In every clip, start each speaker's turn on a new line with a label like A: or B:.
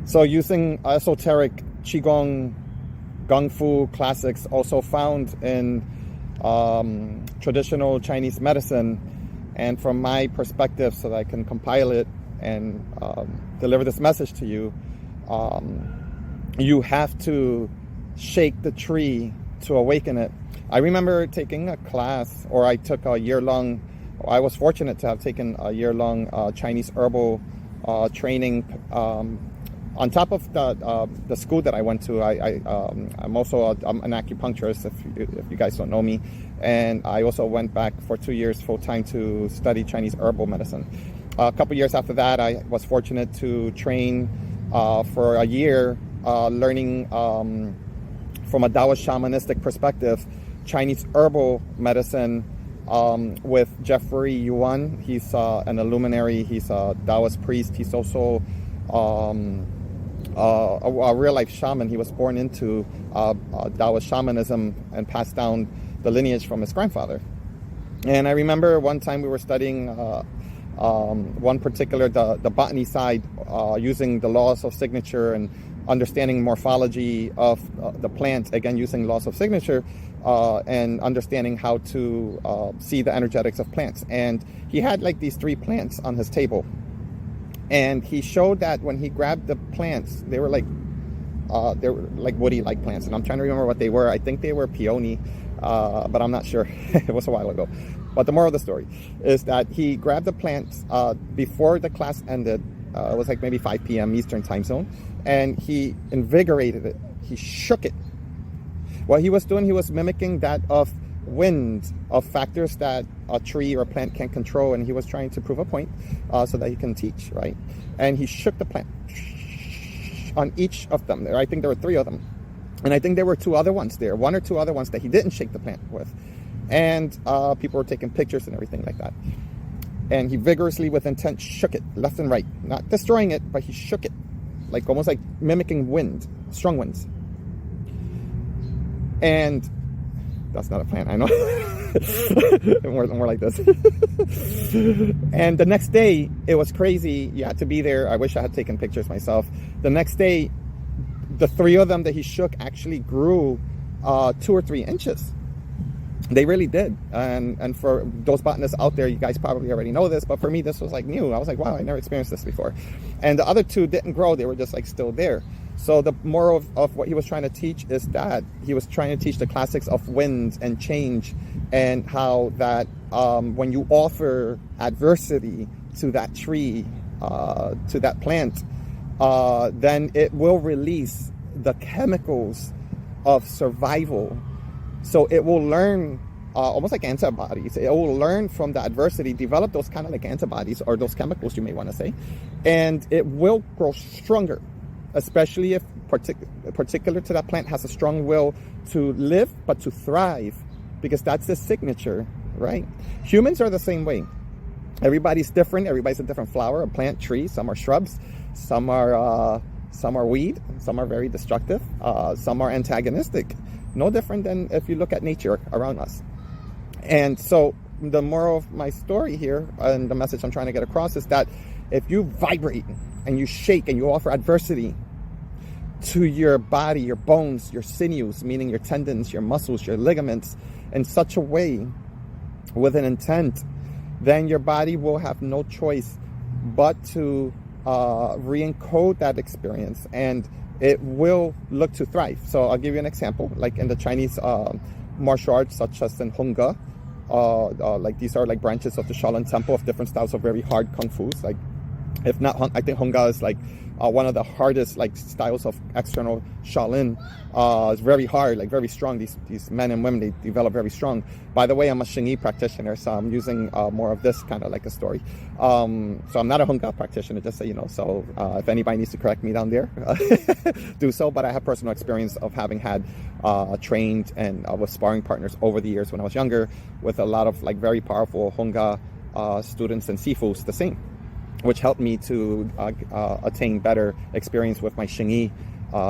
A: So using esoteric Qigong, Kung Fu classics also found in traditional Chinese medicine, and from my perspective, so that I can compile it and deliver this message to you, you have to shake the tree to awaken it. I remember taking a class, or I took a year-long, I was fortunate to have taken a year-long Chinese herbal training. On top of the school that I went to, I'm also I'm an acupuncturist, if you guys don't know me. And I also went back for 2 years full-time to study Chinese herbal medicine. A couple years after that, I was fortunate to train for a year, learning from a Taoist shamanistic perspective, Chinese herbal medicine with Jeffrey Yuan. He's an illuminary, he's a Taoist priest, he's also a real-life shaman. He was born into Taoist shamanism and passed down the lineage from his grandfather. And I remember one time we were studying one particular, the botany side, using the laws of signature and understanding morphology of the plant, again using laws of signature, and understanding how to see the energetics of plants. And he had like these 3 plants on his table. And he showed that when he grabbed the plants, they were like woody-like plants. And I'm trying to remember what they were. I think they were peony, but I'm not sure. It was a while ago. But the moral of the story is that he grabbed the plants before the class ended. It was like maybe 5 p.m. Eastern time zone. And he invigorated it. He shook it. What he was doing, he was mimicking that of wind, of factors that a tree or a plant can't control, and he was trying to prove a point so that he can teach, right? And he shook the plant on each of them. I think there were 3 of them, and I think there were 2 other ones there, 1 or 2 other ones that he didn't shake the plant with, and people were taking pictures and everything like that. And he vigorously, with intent, shook it left and right, not destroying it, but he shook it, like almost like mimicking wind, strong winds. And that's not a plant, I know. more like this. And the next day, it was crazy. You had to be there. I wish I had taken pictures myself. The next day, the 3 of them that he shook actually grew 2 or 3 inches. They really did. And for those botanists out there, you guys probably already know this, but for me, this was like new. I was like, wow, I never experienced this before. And the other 2 didn't grow. They were just like still there. So the moral of what he was trying to teach is that he was trying to teach the classics of winds and change, and how that when you offer adversity to that tree, to that plant, then it will release the chemicals of survival. So it will learn almost like antibodies. It will learn from the adversity, develop those kind of like antibodies, or those chemicals you may want to say, and it will grow stronger. Especially if particular to that plant has a strong will to live, but to thrive, because that's the signature, right? Humans are the same way. Everybody's different. Everybody's a different flower, a plant, tree. Some are shrubs, some are weed, some are very destructive, some are antagonistic. No different than if you look at nature around us. And so the moral of my story here, and the message I'm trying to get across, is that if you vibrate and you shake and you offer adversity to your body, your bones, your sinews, meaning your tendons, your muscles, your ligaments, in such a way, with an intent, then your body will have no choice but to re-encode that experience, and it will look to thrive. So I'll give you an example, like in the Chinese martial arts, such as in Hunga, like these are like branches of the Shaolin Temple of different styles of very hard kung fus. Like, if not, I think Hunga is like one of the hardest like styles of external Shaolin. It's very hard, like very strong. These men and women, they develop very strong. By the way, I'm a Xingyi practitioner, so I'm using more of this kind of like a story. So I'm not a Hunga practitioner, just so you know. So if anybody needs to correct me down there, do so. But I have personal experience of having had trained and with sparring partners over the years when I was younger, with a lot of like very powerful Hunga students and sifus, the same, which helped me to attain better experience with my Xingyi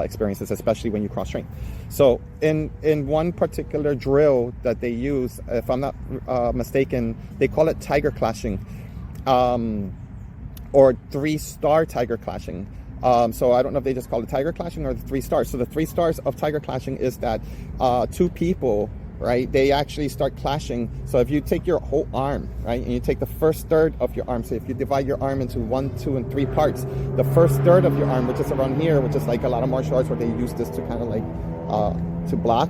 A: experiences, especially when you cross-train. So in one particular drill that they use, if I'm not mistaken, they call it tiger clashing, or 3-star tiger clashing. So I don't know if they just call it tiger clashing or the 3 stars. So the 3 stars of tiger clashing is that 2 people, right, they actually start clashing. So if you take your whole arm, right, and you take the first third of your arm, so if you divide your arm into 1, 2, and 3 parts, the first third of your arm, which is around here, which is like a lot of martial arts where they use this to kind of like to block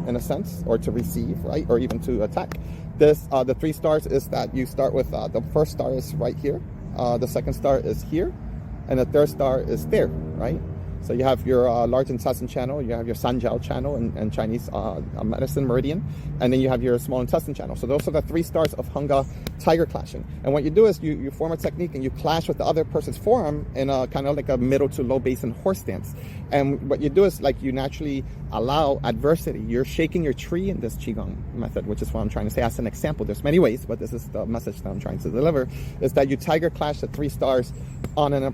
A: in a sense, or to receive, right, or even to attack. This the 3 stars is that you start with the first star is right here, the second star is here, and the third star is there, right? So you have your large intestine channel, you have your Sanjiao channel in Chinese medicine, meridian, and then you have your small intestine channel. So those are the 3 stars of Hanga tiger clashing. And what you do is you form a technique and you clash with the other person's forearm in a kind of like a middle to low basin horse stance. And what you do is like you naturally allow adversity. You're shaking your tree in this Qigong method, which is what I'm trying to say as an example. There's many ways, but this is the message that I'm trying to deliver, is that you tiger clash the 3 stars on a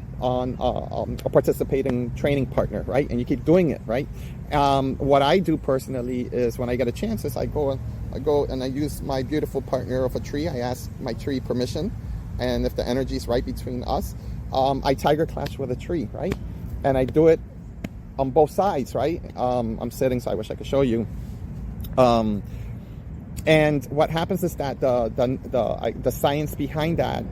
A: participating training partner, right? And you keep doing it, right? What I do personally is when I get a chance is I go and I use my beautiful partner of a tree. I ask my tree permission, and if the energy is right between us, I tiger clash with a tree, right? And I do it on both sides, right? I'm sitting, so I wish I could show you. And what happens is that the science behind that,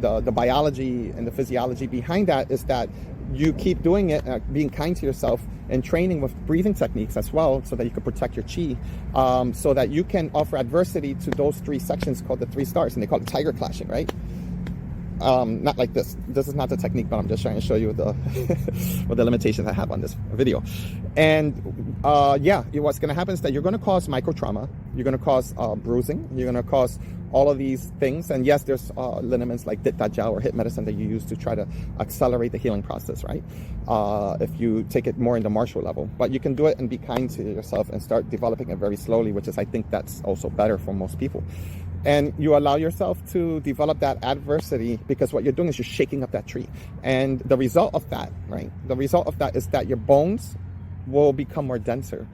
A: the biology and the physiology behind that is that you keep doing it, being kind to yourself, and training with breathing techniques as well, so that you can protect your chi, so that you can offer adversity to those 3 sections called the 3 stars, and they call it tiger clashing, right? Not like this. This is not the technique, but I'm just trying to show you the what the limitations I have on this video. And yeah, what's going to happen is that you're going to cause micro trauma. You're going to cause bruising. You're going to cause all of these things. And yes, there's liniments like Dit Da Jiao or HIT medicine that you use to try to accelerate the healing process, right? If you take it more in the martial level. But you can do it and be kind to yourself and start developing it very slowly, which is, I think that's also better for most people. And you allow yourself to develop that adversity, because what you're doing is you're shaking up that tree. And the result of that, right? The result of that is that your bones will become more denser.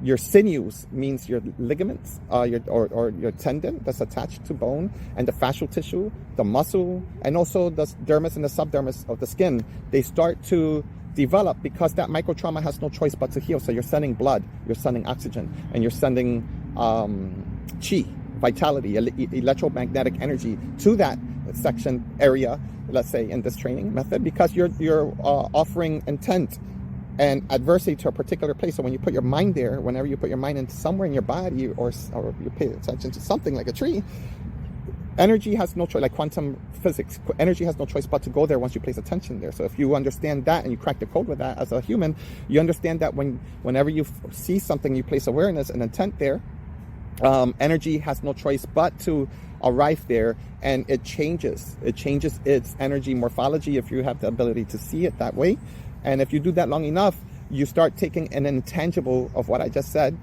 A: Your sinews means your ligaments, or your tendon that's attached to bone, and the fascial tissue, the muscle, and also the dermis and the subdermis of the skin, they start to develop, because that micro trauma has no choice but to heal. So you're sending blood, you're sending oxygen, and you're sending chi, vitality, electromagnetic energy to that section area, let's say in this training method, because you're offering intent and adversity to a particular place. So when you put your mind there, whenever you put your mind into somewhere in your body, or you pay attention to something like a tree, energy has no choice, like quantum physics, energy has no choice but to go there once you place attention there. So if you understand that and you crack the code with that as a human, you understand that whenever you see something, you place awareness and intent there, energy has no choice but to arrive there, and it changes its energy morphology if you have the ability to see it that way. And if you do that long enough, you start taking an intangible of what I just said,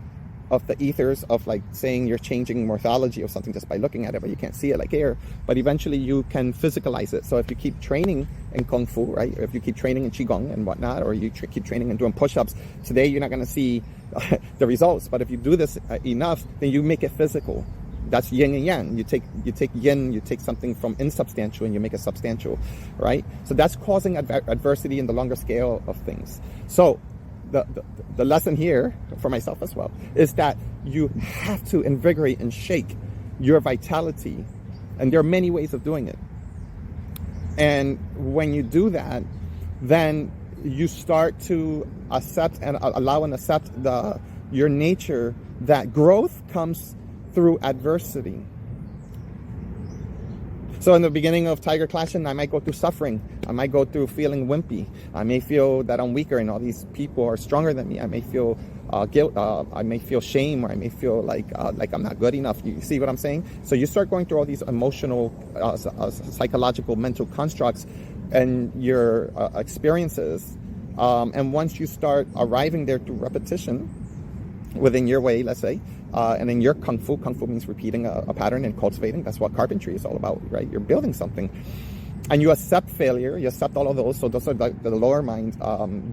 A: of the ethers, of like saying you're changing morphology of something just by looking at it, but you can't see it like air. But eventually you can physicalize it. So if you keep training in Kung Fu, right? If you keep training in Qigong and whatnot, or you keep training and doing push-ups, today you're not going to see the results. But if you do this enough, then you make it physical. That's yin and yang. You take yin, you take something from insubstantial and you make it substantial, right? So that's causing adversity in the longer scale of things. So the lesson here for myself as well is that you have to invigorate and shake your vitality, and there are many ways of doing it. And when you do that, then you start to accept and allow and accept your nature, that growth comes through adversity. So in the beginning of tiger clashing, I might go through suffering. I might go through feeling wimpy. I may feel that I'm weaker and all these people are stronger than me. I may feel guilt. I may feel shame, or I may feel like I'm not good enough. You see what I'm saying? So you start going through all these emotional, psychological, mental constructs and your experiences. And once you start arriving there through repetition, within your way, let's say, and in your Kung Fu means repeating a pattern and cultivating. That's what carpentry is all about, right? You're building something. And you accept failure, you accept all of those. So those are the lower mind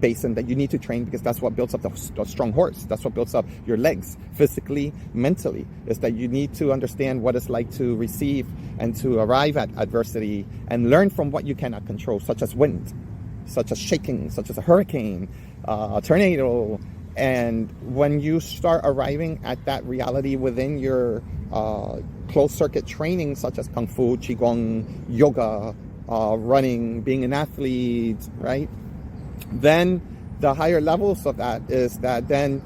A: basin that you need to train, because that's what builds up the strong horse. That's what builds up your legs, physically, mentally, is that you need to understand what it's like to receive and to arrive at adversity and learn from what you cannot control, such as wind. such as shaking, such as a hurricane, a tornado. And when you start arriving at that reality within your closed circuit training, such as Kung Fu, Qigong, yoga, running, being an athlete, right? Then the higher levels of that is that then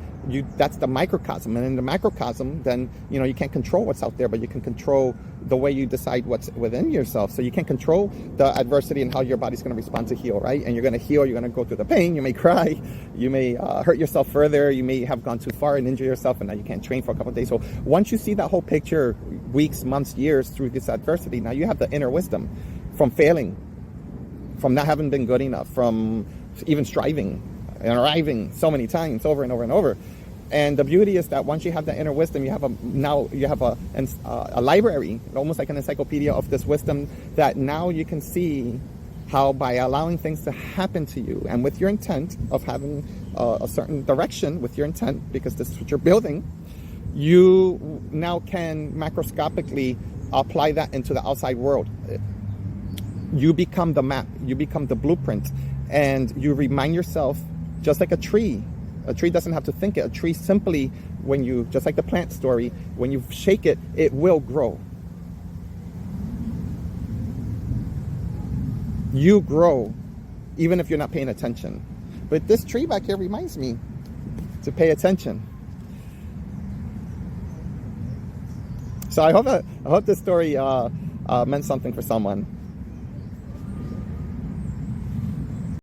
A: that's the microcosm. And in the macrocosm, then, you can't control what's out there, but you can control the way you decide what's within yourself. So you can control the adversity and how your body's going to respond to heal, right? And you're going to heal, you're going to go through the pain, you may cry, you may hurt yourself further, you may have gone too far and injure yourself, and now you can't train for a couple of days. So once you see that whole picture, weeks, months, years through this adversity, now you have the inner wisdom from failing, from not having been good enough, from even striving and arriving so many times over and over and over. And the beauty is that once you have that inner wisdom, you have a library, almost like an encyclopedia of this wisdom, that now you can see how, by allowing things to happen to you and with your intent of having a certain direction with your intent, because this is what you're building, you now can macroscopically apply that into the outside world. You become the map, you become the blueprint, and you remind yourself, just like a tree. A tree doesn't have to think it. A tree simply, when you, just like the plant story, when you shake it, it will grow. You grow, even if you're not paying attention. But this tree back here reminds me to pay attention. So I hope this story meant something for someone.